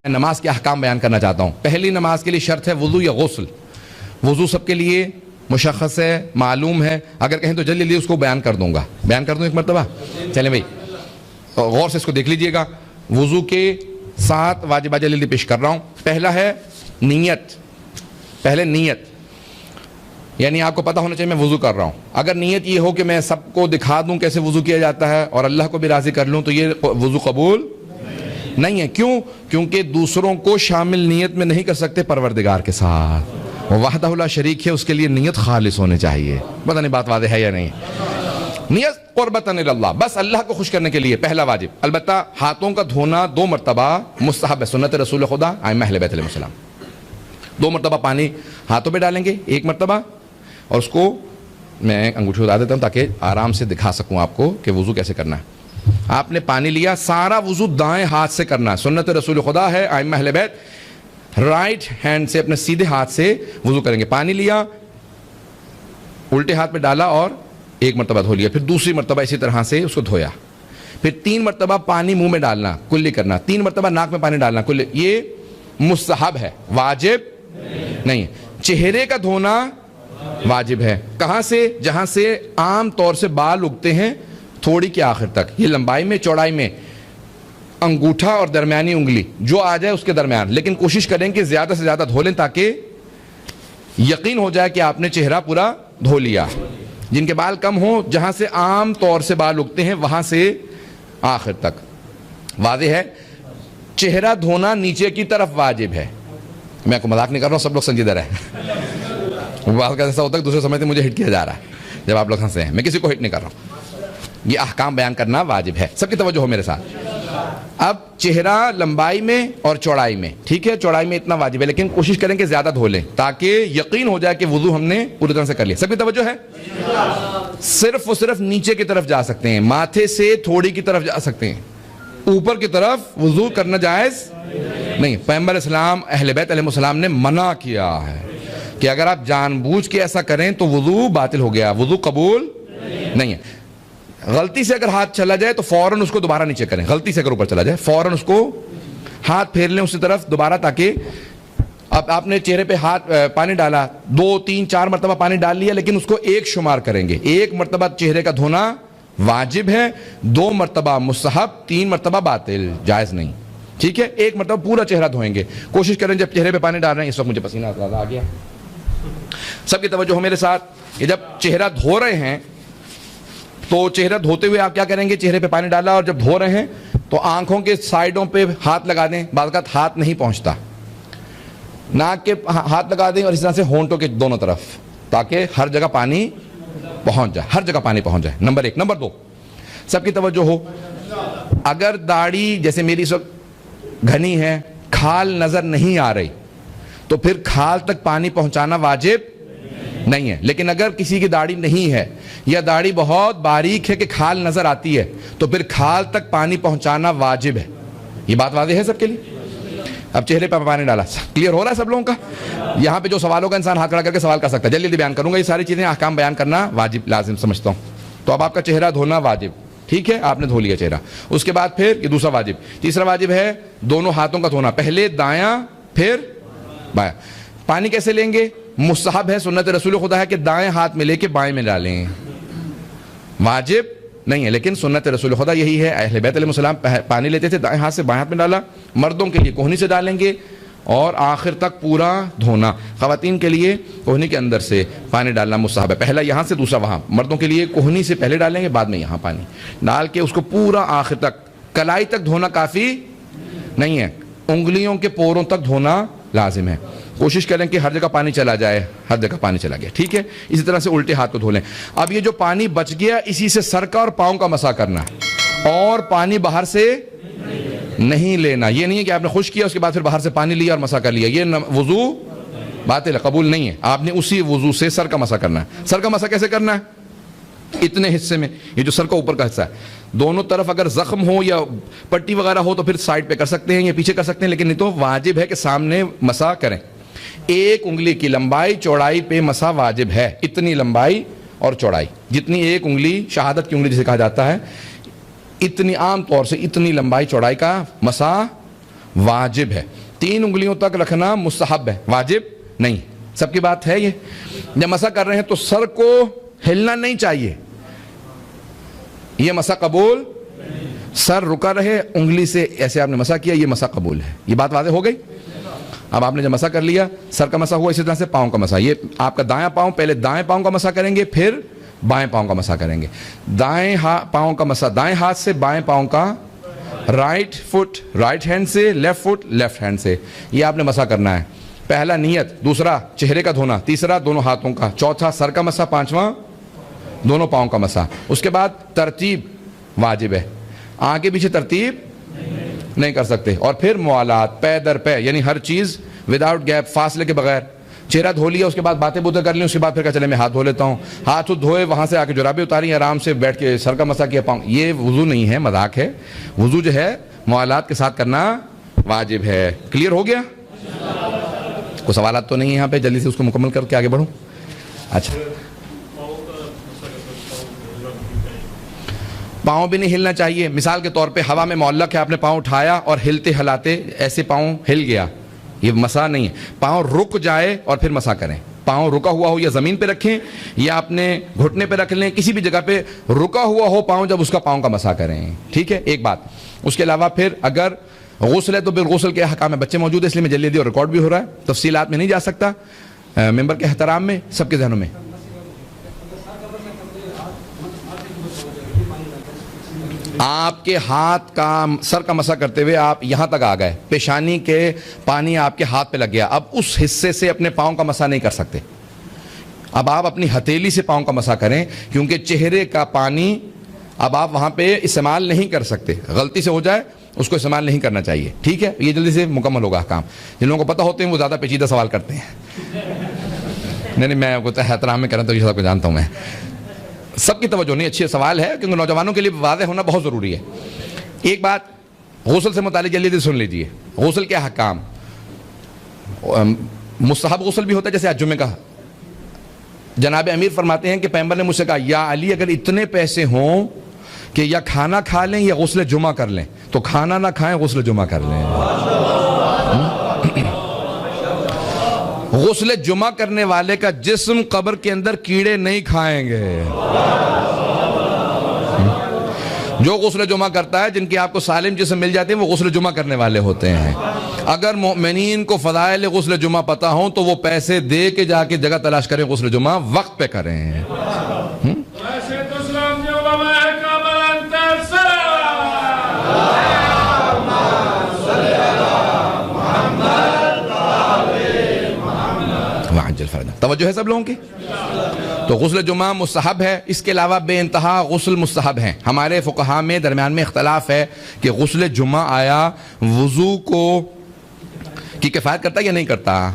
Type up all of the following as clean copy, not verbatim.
نماز کے احکام بیان کرنا چاہتا ہوں. پہلی نماز کے لیے شرط ہے وضو یا غسل. وضو سب کے لیے مشخص ہے, معلوم ہے. اگر کہیں تو جلدی جلدی اس کو بیان کر دوں گا. بیان کر دوں ایک مرتبہ؟ چلیں بھائی غور سے اس کو دیکھ لیجئے گا. وضو کے 7 واجبات جلدی پیش کر رہا ہوں. پہلا ہے نیت. پہلے نیت, یعنی آپ کو پتہ ہونا چاہیے میں وضو کر رہا ہوں. اگر نیت یہ ہو کہ میں سب کو دکھا دوں کیسے وضو کیا جاتا ہے اور اللہ کو بھی راضی کر لوں, تو یہ وضو قبول نہیں ہے. کیوں؟ کیونکہ دوسروں کو شامل نیت میں نہیں کر سکتے پروردگار کے ساتھ. وحدہ لا شریک ہے, اس کے لیے نیت خالص ہونے چاہیے. پتہ نہیں بات واضح ہے یا نہیں. نیت قربتاً اللہ, بس اللہ کو خوش کرنے کے لیے پہلا واجب. البتہ ہاتھوں کا دھونا 2 مرتبہ مستحب ہے, سنت رسول خدا ائمہ اہل بیت علیہ السلام. 2 مرتبہ پانی ہاتھوں پہ ڈالیں گے, 1 مرتبہ, اور اس کو میں انگوٹھی اٹھا دیتا ہوں تاکہ آرام سے دکھا سکوں آپ کو کہ وضو کیسے کرنا ہے. آپ نے پانی لیا, سارا وضو دائیں ہاتھ سے کرنا ہے, سنت رسول خدا ہے ائمہ اہل بیت. رائٹ ہینڈ سے, اپنے سیدھے ہاتھ سے وضو کریں گے. پانی لیا, الٹے ہاتھ پہ ڈالا اور 1 مرتبہ دھو لیا. پھر دوسری مرتبہ اسی طرح سے اس کو دھویا. پھر 3 مرتبہ پانی منہ میں ڈالنا, کلی کرنا. 3 مرتبہ ناک میں پانی ڈالنا, کلی. یہ مستحب ہے, واجب نہیں ہے. چہرے کا دھونا واجب ہے. کہاں سے؟ جہاں سے عام طور سے بال اگتے ہیں تھوڑی کے آخر تک. یہ لمبائی میں, چوڑائی میں, انگوٹھا اور درمیانی انگلی جو آ جائے اس کے درمیان. لیکن کوشش کریں کہ زیادہ سے زیادہ دھو لیں تاکہ یقین ہو جائے کہ آپ نے چہرہ پورا دھو لیا. جن کے بال کم ہوں, جہاں سے عام طور سے بال اگتے ہیں وہاں سے آخر تک. واضح ہے؟ چہرہ دھونا نیچے کی طرف واجب ہے. میں آپ کو مذاق نہیں کر رہا ہوں, سب لوگ سنجیدہ رہیں. بات کا ایسا ہوتا ہے کہ دوسرے سمجھتے ہیں مجھے ہٹ کیا جا رہا ہے جب آپ لوگ ہنسے ہیں. میں کسی کو ہٹ نہیں کر رہا ہوں. یہ احکام بیان کرنا واجب ہے. سب کی توجہ ہو میرے ساتھ. اب چہرہ لمبائی میں اور چوڑائی میں, ٹھیک ہے, چوڑائی میں اتنا واجب ہے, لیکن کوشش کریں کہ زیادہ دھو لیں تاکہ یقین ہو جائے کہ وضو ہم نے پوری طرح سے کر لیا. سب کی توجہ ہے؟ صرف و صرف نیچے کی طرف جا سکتے ہیں, ماتھے سے تھوڑی کی طرف جا سکتے ہیں, اوپر کی طرف وضو کرنا جائز نہیں. پیغمبر اسلام اہل بیت علیہ السلام نے منع کیا ہے کہ اگر آپ جان بوجھ کے ایسا کریں تو وضو باطل ہو گیا, وضو قبول نہیں ہے. غلطی سے اگر ہاتھ چلا جائے تو فوراً اس کو دوبارہ نیچے کریں. غلطی سے اگر اوپر چلا جائے فوراً اس کو ہاتھ پھیر لیں اسی طرف دوبارہ, تاکہ اب آپ نے چہرے پہ ہاتھ پانی ڈالا, 2 3 4 مرتبہ پانی ڈال لیا, لیکن اس کو 1 شمار کریں گے. 1 مرتبہ چہرے کا دھونا واجب ہے, 2 مرتبہ مستحب, 3 مرتبہ باطل, جائز نہیں. ٹھیک ہے, 1 مرتبہ پورا چہرہ دھوئیں گے. کوشش کریں جب چہرے پہ پانی ڈال رہے ہیں, اس وقت مجھے پسینہ آ گیا, سب کی توجہ ہو میرے ساتھ. کہ جب چہرہ دھو رہے ہیں تو چہرہ دھوتے ہوئے آپ کیا کریں گے؟ چہرے پہ پانی ڈالا اور جب دھو رہے ہیں تو آنکھوں کے سائیڈوں پہ ہاتھ لگا دیں. بعض اوقات ہاتھ نہیں پہنچتا, ناک کے ہاتھ لگا دیں اور اس طرح سے ہونٹوں کے دونوں طرف, تاکہ ہر جگہ پانی پہنچ جائے, ہر جگہ پانی پہنچ جائے. نمبر 1. نمبر 2, سب کی توجہ ہو, اگر داڑھی جیسے میری اس وقت گھنی ہے, کھال نظر نہیں آ رہی, تو پھر کھال تک پانی پہنچانا واجب نہیں ہے. لیکن اگر کسی کی داڑھی نہیں ہے یا داڑھی بہت باریک ہے کہ کھال نظر آتی ہے, تو پھر کھال تک پانی پہنچانا واجب ہے. یہ بات واضح ہے سب کے لیے؟ اب چہرے پہ پانی ڈالا, کلیئر ہو رہا ہے سب لوگوں کا؟ یہاں پہ جو سوالوں کا انسان ہاتھ کھڑا کر کے سوال کر سکتا ہے. جلدی جلدی بیان کروں گا, یہ ساری چیزیں احکام بیان کرنا واجب لازم سمجھتا ہوں. تو اب آپ کا چہرہ دھونا واجب, ٹھیک ہے, آپ نے دھو لیا چہرہ. اس کے بعد پھر یہ دوسرا واجب. تیسرا واجب ہے دونوں ہاتھوں کا دھونا, پہلے دایاں پھر بایاں. پانی کیسے لیں گے؟ مستحب ہے, سنت رسول خدا ہے کہ دائیں ہاتھ میں لے کے بائیں میں ڈالیں. واجب نہیں ہے, لیکن سنت رسول خدا یہی ہے. اہل بیت علیہ السلام پانی لیتے تھے, دائیں ہاتھ سے بائیں ہاتھ میں ڈالا. مردوں کے لیے کوہنی سے ڈالیں گے اور آخر تک پورا دھونا. خواتین کے لیے کوہنی کے اندر سے پانی ڈالنا مستحب ہے, پہلا یہاں سے دوسرا وہاں. مردوں کے لیے کوہنی سے پہلے ڈالیں گے, بعد میں یہاں پانی ڈال کے اس کو پورا آخر تک, کلائی تک دھونا کافی نہیں ہے, انگلیوں کے پوروں تک دھونا لازم ہے. کوشش کریں کہ ہر جگہ پانی چلا جائے, ہر جگہ پانی چلا گیا, ٹھیک ہے. اسی طرح سے الٹے ہاتھ کو دھو لیں. اب یہ جو پانی بچ گیا, اسی سے سر کا اور پاؤں کا مسح کرنا, اور پانی باہر سے نہیں لینا. یہ نہیں ہے کہ آپ نے خشک کیا اس کے بعد پھر باہر سے پانی لیا اور مسح کر لیا, یہ وضو باطل ہے, قبول نہیں ہے. آپ نے اسی وضو سے سر کا مسح کرنا ہے. سر کا مسح کیسے کرنا ہے؟ اتنے حصے میں, یہ جو سر کا اوپر کا حصہ ہے, دونوں طرف اگر زخم ہو یا پٹی وغیرہ ہو تو پھر سائڈ پہ کر سکتے ہیں یا پیچھے کر سکتے ہیں, لیکن نہیں تو واجب ہے کہ سامنے مسح کریں. 1 انگلی کی لمبائی چوڑائی پہ مسح واجب ہے. اتنی لمبائی اور چوڑائی, جتنی 1 انگلی شہادت کی انگلی جسے کہا جاتا ہے, اتنی عام طور سے اتنی لمبائی چوڑائی کا مسح واجب ہے. 3 انگلیوں تک رکھنا مستحب ہے, واجب نہیں. سب کی بات ہے یہ. جب مسح کر رہے ہیں تو سر کو ہلنا نہیں چاہیے, یہ مسح قبول. سر رکا رہے, انگلی سے ایسے آپ نے مسح کیا, یہ مسح قبول ہے. یہ بات واضح ہو گئی. اب آپ نے جب مسح کر لیا, سر کا مسح ہوا, اسی طرح سے پاؤں کا مسح. یہ آپ کا دایاں پاؤں, پہلے دائیں پاؤں کا مسح کریں گے, پھر بائیں پاؤں کا مسح کریں گے. دائیں پاؤں کا مسح دائیں ہاتھ سے, بائیں پاؤں کا رائٹ فٹ رائٹ ہینڈ سے, لیفٹ فٹ لیفٹ ہینڈ سے. یہ آپ نے مسح کرنا ہے. پہلا نیت, دوسرا چہرے کا دھونا, تیسرا دونوں ہاتھوں کا, چوتھا سر کا مسح, پانچواں دونوں پاؤں کا مسح. اس کے بعد ترتیب واجب ہے, آگے پیچھے ترتیب نہیں کر سکتے. اور پھر موالات, پے در پے, یعنی ہر چیز وداؤٹ گیپ, فاصلے کے بغیر. چہرہ دھو لیا, اس کے بعد باتیں بوتیں کر لیں, اس کے بعد پھر کہا چلے میں ہاتھ دھو لیتا ہوں. ہاتھ دھوئے, وہاں سے آ کے جرابیں اتاری, آرام سے بیٹھ کے سر کا مسح کیا, پاؤں. یہ وضو نہیں ہے, مذاق ہے. وضو جو ہے موالات کے ساتھ کرنا واجب ہے. کلیئر ہو گیا؟ کوئی سوالات تو نہیں ہے یہاں پہ؟ جلدی سے اس کو مکمل کر کے آگے بڑھوں. اچھا, پاؤں بھی نہیں ہلنا چاہیے. مثال کے طور پہ ہوا میں معلق ہے, آپ نے پاؤں اٹھایا اور ہلتے ہلاتے ایسے پاؤں ہل گیا, یہ مسح نہیں ہے. پاؤں رک جائے اور پھر مسح کریں. پاؤں رکا ہوا ہو, یا زمین پہ رکھیں یا اپنے گھٹنے پہ رکھ لیں, کسی بھی جگہ پہ رکا ہوا ہو پاؤں, جب اس کا پاؤں کا مسح کریں. ٹھیک ہے, ایک بات. اس کے علاوہ پھر اگر غسل ہے تو پھر غسل کے احکام میں, بچے موجود ہے اس لیے میں جلدی اور ریکارڈ بھی ہو رہا ہے, تفصیلات میں نہیں جا سکتا, ممبر کے احترام میں سب کے ذہنوں میں. آپ کے ہاتھ کا, سر کا مسح کرتے ہوئے آپ یہاں تک آ گئے, پیشانی کے پانی آپ کے ہاتھ پہ لگ گیا, اب اس حصے سے اپنے پاؤں کا مسح نہیں کر سکتے. اب آپ اپنی ہتھیلی سے پاؤں کا مسح کریں, کیونکہ چہرے کا پانی اب آپ وہاں پہ استعمال نہیں کر سکتے. غلطی سے ہو جائے اس کو استعمال نہیں کرنا چاہیے. ٹھیک ہے, یہ جلدی سے مکمل ہوگا کام. جن لوگوں کو پتہ ہوتے ہیں وہ زیادہ پیچیدہ سوال کرتے ہیں. نہیں, میں آپ کو احترام میں کرنا تو یہ سب کو جانتا ہوں میں. سب کی توجہ نہیں, اچھے سوال ہے, کیونکہ نوجوانوں کے لیے واضح ہونا بہت ضروری ہے. ایک بات غسل سے متعلق جلدی سے سن لیجئے. غسل کے احکام, مستحب غسل بھی ہوتا ہے, جیسے آج جمعے کا. جناب امیر فرماتے ہیں کہ پیغمبر نے مجھ سے کہا, یا علی اگر اتنے پیسے ہوں کہ یا کھانا کھا لیں یا غسل جمعہ کر لیں, تو کھانا نہ کھائیں, غسل جمعہ کر لیں. غسل جمعہ کرنے والے کا جسم قبر کے اندر کیڑے نہیں کھائیں گے. جو غسل جمعہ کرتا ہے, جن کی آپ کو سالم جسم مل جاتے ہیں, وہ غسل جمعہ کرنے والے ہوتے ہیں. اگر مومنین کو فضائل غسل جمعہ پتہ ہوں تو وہ پیسے دے کے جا کے جگہ تلاش کریں, غسل جمعہ وقت پہ کریں. توجہ ہے سب لوگوں کی؟ تو غسل جمعہ مستحب ہے. اس کے علاوہ بے انتہا غسل مستحب ہیں. ہمارے فقہاء میں درمیان میں اختلاف ہے کہ غسل جمعہ آیا وضو کو کی کفایت کرتا ہے یا نہیں کرتا.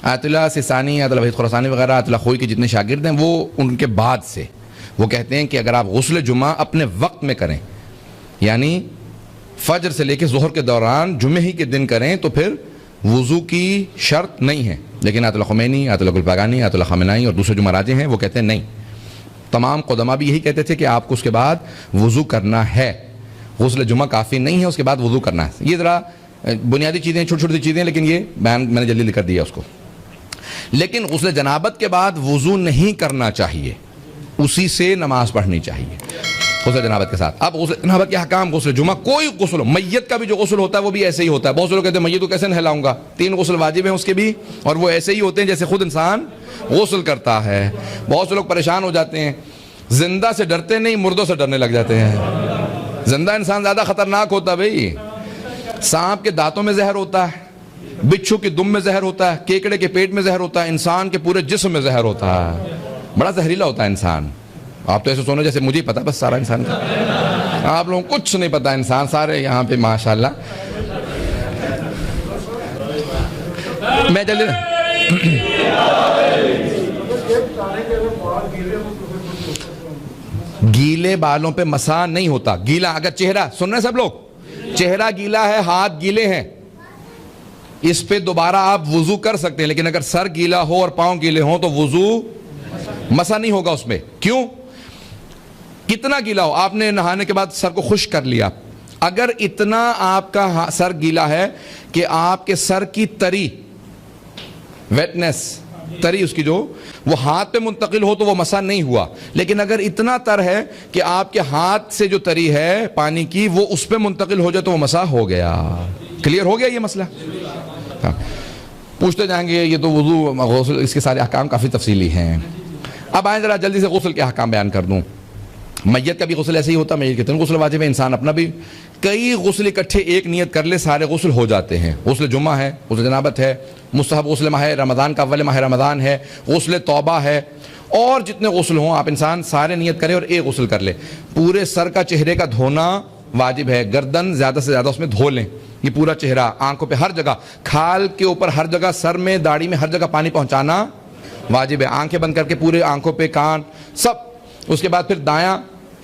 آیت اللہ سیستانی, آیت اللہ وحید خراسانی وغیرہ, آیت اللہ خوئی کے جتنے شاگرد ہیں, وہ ان کے بعد سے وہ کہتے ہیں کہ اگر آپ غسل جمعہ اپنے وقت میں کریں, یعنی فجر سے لے کے ظہر کے دوران جمعہ ہی کے دن کریں, تو پھر وضو کی شرط نہیں ہے. لیکن آیت اللہ خمینی, آیت اللہ گلپاگانی, آیت اللہ خامنائی اور دوسرے جو مراجع ہیں وہ کہتے ہیں نہیں. تمام قدماء بھی یہی کہتے تھے کہ آپ کو اس کے بعد وضو کرنا ہے. غسل جمعہ کافی نہیں ہے, اس کے بعد وضو کرنا ہے. یہ ذرا بنیادی چیزیں, چھوٹی چھوٹی چیزیں, لیکن یہ بیان میں نے جلدی کر دیا اس کو. لیکن غسل جنابت کے بعد وضو نہیں کرنا چاہیے, اسی سے نماز پڑھنی چاہیے غسل جنابت کے ساتھ. اب غسل جنابت کے حکام, غسل جمعہ کوئی غسل ہو, میت کا بھی جو غسل ہوتا ہے وہ بھی ایسے ہی ہوتا ہے. بہت سے لوگ کہتے ہیں میت کو کیسے نہلاؤں گا, 3 غسل واجب ہیں اس کے بھی, اور وہ ایسے ہی ہوتے ہیں جیسے خود انسان غسل کرتا ہے. بہت سے لوگ پریشان ہو جاتے ہیں, زندہ سے ڈرتے نہیں, مردوں سے ڈرنے لگ جاتے ہیں. زندہ انسان زیادہ خطرناک ہوتا ہے بھائی. سانپ کے دانتوں میں زہر ہوتا ہے, بچھو کی دم میں زہر ہوتا ہے, کیکڑے کے پیٹ میں زہر ہوتا ہے, انسان کے پورے جسم میں زہر ہوتا ہے. بڑا زہریلا ہوتا ہے انسان. آپ تو ایسے سونے جیسے مجھے ہی پتا بس سارا انسان کا, آپ لوگوں کو کچھ نہیں پتا. انسان سارے یہاں پہ ماشاءاللہ. میں جلدی گیلے بالوں پہ مسح نہیں ہوتا. گیلا اگر چہرہ, سن رہے ہیں سب لوگ, چہرہ گیلا ہے, ہاتھ گیلے ہیں, اس پہ دوبارہ آپ وضو کر سکتے ہیں. لیکن اگر سر گیلا ہو اور پاؤں گیلے ہوں تو وضو مسح نہیں ہوگا اس میں. کیوں؟ کتنا گیلا ہو, آپ نے نہانے کے بعد سر کو خشک کر لیا, اگر اتنا آپ کا سر گیلا ہے کہ آپ کے سر کی تری، ویٹنس، تری اس کی جو وہ ہاتھ پہ منتقل ہو تو وہ مسح نہیں ہوا، لیکن اگر اتنا تر ہے کہ آپ کے ہاتھ سے جو تری ہے پانی کی وہ اس پہ منتقل ہو جائے تو وہ مسح ہو گیا۔ کلیئر ہو گیا یہ مسئلہ؟ پوچھتے جائیں گے یہ تو وضو، غسل، اس کے سارے احکام کافی تفصیلی ہیں۔ اب آئیں ذرا جلدی سے غسل کے احکام بیان کر دوں۔ میت کا بھی غسل ایسے ہی ہوتا ہے، میت کے تین غسل واجب ہے، انسان اپنا بھی کئی غسل اکٹھے ایک نیت کر لے سارے غسل ہو جاتے ہیں۔ غسل جمعہ ہے، غسل جنابت ہے، مستحب غسل ماہ رمضان کا اول ماہ رمضان ہے، غسل توبہ ہے، اور جتنے غسل ہوں آپ انسان سارے نیت کرے اور ایک غسل کر لے۔ پورے سر کا چہرے کا دھونا واجب ہے، گردن زیادہ سے زیادہ اس میں دھو لیں، یہ پورا چہرہ، آنکھوں پہ ہر جگہ، کھال کے اوپر ہر جگہ، سر میں، داڑھی میں ہر جگہ پانی پہنچانا واجب ہے۔ آنکھیں بند کر کے پورے آنکھوں پہ، کان سب۔ اس کے بعد پھر دایاں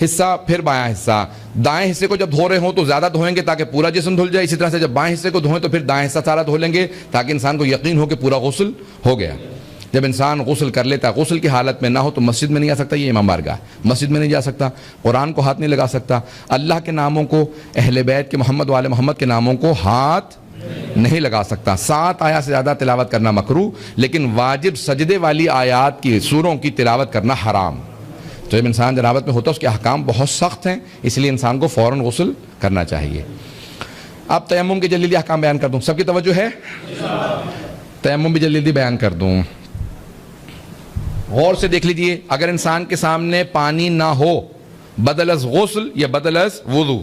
حصہ، پھر بایاں حصہ۔ دائیں حصے کو جب دھو رہے ہوں تو زیادہ دھوئیں گے تاکہ پورا جسم دھل جائے، اسی طرح سے جب بائیں حصے کو دھوئیں تو پھر دائیں حصہ سارا دھو لیں گے تاکہ انسان کو یقین ہو کہ پورا غسل ہو گیا۔ جب انسان غسل کر لیتا ہے، غسل کی حالت میں نہ ہو تو مسجد میں نہیں آ سکتا، یہ امام بارگاہ، مسجد میں نہیں جا سکتا، قرآن کو ہاتھ نہیں لگا سکتا، اللہ کے ناموں کو، اہل بیت کے، محمد وآل محمد کے ناموں کو ہاتھ نہیں لگا سکتا۔ 7 آیات سے زیادہ تلاوت کرنا مکروہ، لیکن واجب سجدے والی آیات کی سوروں کی تلاوت کرنا حرام۔ تو جب انسان جنابت میں ہوتا ہے اس کے احکام بہت سخت ہیں، اس لیے انسان کو فوراً غسل کرنا چاہیے۔ اب تیمم کے جلدی احکام بیان کر دوں، سب کی توجہ ہے؟ تیمم بھی جلدی بیان کر دوں۔ غور سے دیکھ لیجئے، اگر انسان کے سامنے پانی نہ ہو، بدل از غسل یا بدل از وضو،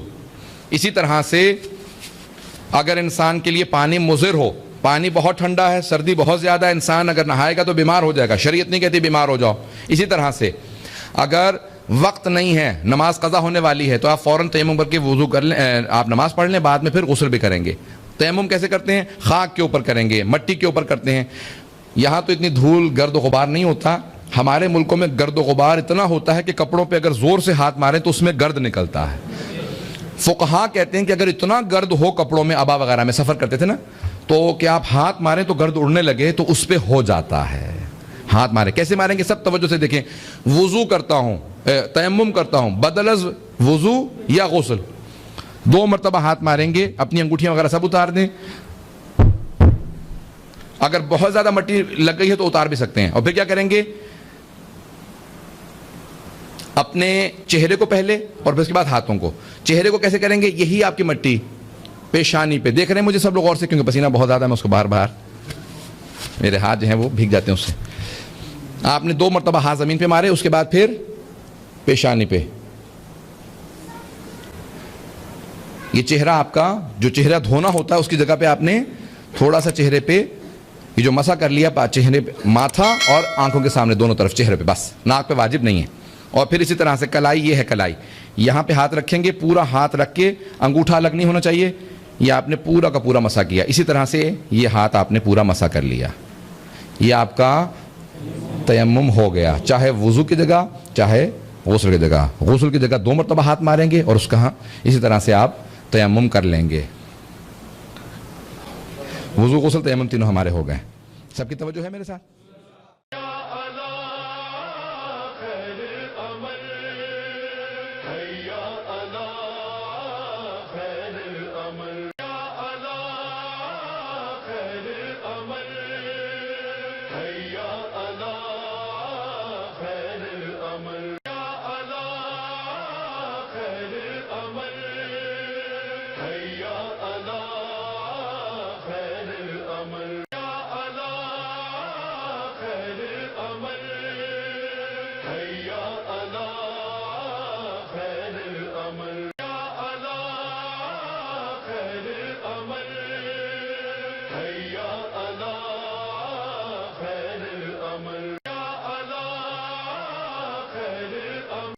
اسی طرح سے اگر انسان کے لیے پانی مضر ہو، پانی بہت ٹھنڈا ہے، سردی بہت زیادہ ہے، انسان اگر نہائے گا تو بیمار ہو جائے گا، شریعت نہیں کہتی بیمار ہو جاؤ۔ اسی طرح سے اگر وقت نہیں ہے، نماز قضا ہونے والی ہے تو آپ فوراً تیمم کر کے وضو کر لیں، آپ نماز پڑھ لیں، بعد میں پھر غسل بھی کریں گے۔ تیمم کیسے کرتے ہیں؟ خاک کے اوپر کریں گے، مٹی کے اوپر کرتے ہیں۔ یہاں تو اتنی دھول، گرد و غبار نہیں ہوتا، ہمارے ملکوں میں گرد و غبار اتنا ہوتا ہے کہ کپڑوں پہ اگر زور سے ہاتھ ماریں تو اس میں گرد نکلتا ہے۔ فقہا کہتے ہیں کہ اگر اتنا گرد ہو کپڑوں میں، عبا وغیرہ میں سفر کرتے تھے نا، تو کہ آپ ہاتھ ماریں تو گرد اڑنے لگے تو اس پہ ہو جاتا ہے۔ ہاتھ ماریں، کیسے ماریں گے؟ سب توجہ سے دیکھیں۔ وضو کرتا ہوں، تیمم کرتا ہوں، بدل از وضو یا غسل، 2 مرتبہ ہاتھ ماریں گے، اپنی انگوٹھیاں وغیرہ سب اتار دیں۔ اگر بہت زیادہ مٹی لگ گئی ہے تو اتار بھی سکتے ہیں۔ اور پھر کیا کریں گے؟ اپنے چہرے کو پہلے اور پھر اس کے بعد ہاتھوں کو۔ چہرے کو کیسے کریں گے؟ یہی آپ کی مٹی پیشانی پہ، دیکھ رہے ہیں مجھے سب لوگ غور سے، کیونکہ پسینہ بہت زیادہ ہے، میں اس کو بار بار، میرے ہاتھ جو ہیں وہ بھیگ جاتے ہیں اس سے۔ آپ نے 2 مرتبہ ہاتھ زمین پہ مارے، اس کے بعد پھر پیشانی پہ۔ یہ چہرہ آپ کا جو چہرہ دھونا ہوتا ہے اس کی جگہ پہ آپ نے تھوڑا سا چہرے پہ یہ جو مسح کر لیا، چہرے پہ، ماتھا اور آنکھوں کے سامنے دونوں طرف چہرے پہ، بس، ناک پہ واجب نہیں ہے۔ اور پھر اسی طرح سے کلائی، یہ ہے کلائی، یہاں پہ ہاتھ رکھیں گے، پورا ہاتھ رکھ کے، انگوٹھا الگ نہیں ہونا چاہیے، یہ آپ نے پورا کا پورا مسح کیا۔ اسی طرح سے یہ ہاتھ آپ نے پورا مسح کر لیا، یہ آپ کا تیمم ہو گیا، چاہے وضو کی جگہ چاہے غسل کی جگہ۔ غسل کی جگہ 2 مرتبہ ہاتھ ماریں گے اور اس کا اسی طرح سے آپ تیمم کر لیں گے۔ وضو، غسل، تیمم تینوں ہمارے ہو گئے۔ سب کی توجہ ہے میرے ساتھ؟